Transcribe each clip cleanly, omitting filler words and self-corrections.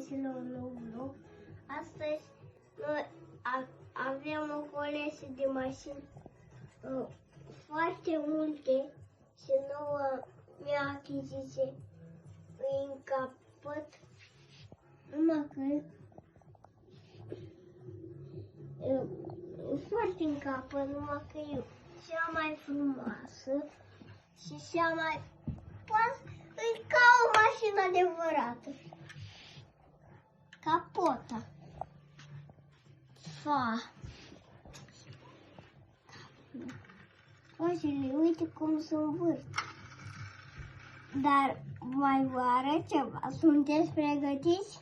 găsit la un nou vlog. Astăzi noi avem o colecție de mașini foarte multe și noua mea achiziție în capăt. Numai că foarte în capăt, numai că e cea mai frumoasă și cea mai e ca o mașină adevărată. Capota. Fa. Oșile, uite cum se învârt. Dar mai vă arăt ceva. Sunteți pregătiți?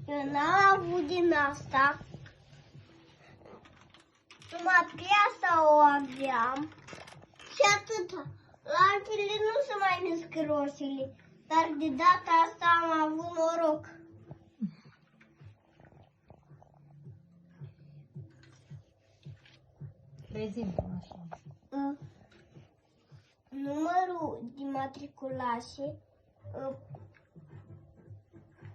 Eu n-am avut din asta. Numai pe asta o aveam. Și atâta. La altele nu se mai născ roșile. Dar de data asta am avut noroc. Prezintă așa. Numărul de matriculație,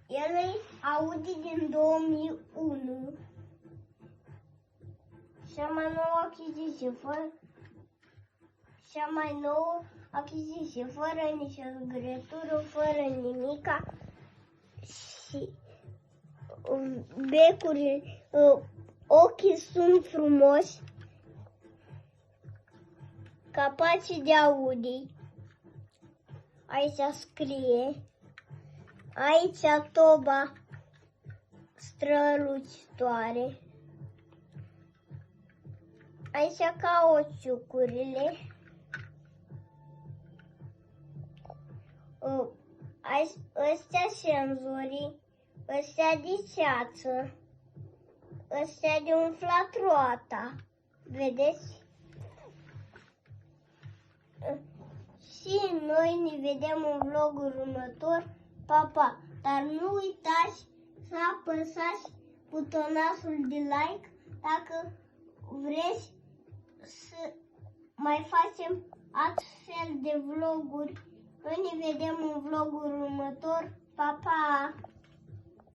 el e Audi din 2001. Cea mai nouă achiziție, fără nicio zgârietură, fără nimica. Și becurile, ochii sunt frumoși. Capacii de Audi. Aici scrie. Aici toba strălucitoare. Aici cauciucurile. Ăstea senzorii. Ăstea de ceață. Ăstea de umflat roata. Vedeți? Și noi ne vedem în vlogul următor. Pa, pa! Dar nu uitați să apăsați butonașul de like dacă vreți să mai facem astfel de vloguri. Noi ne vedem în vlogul următor. Pa, pa!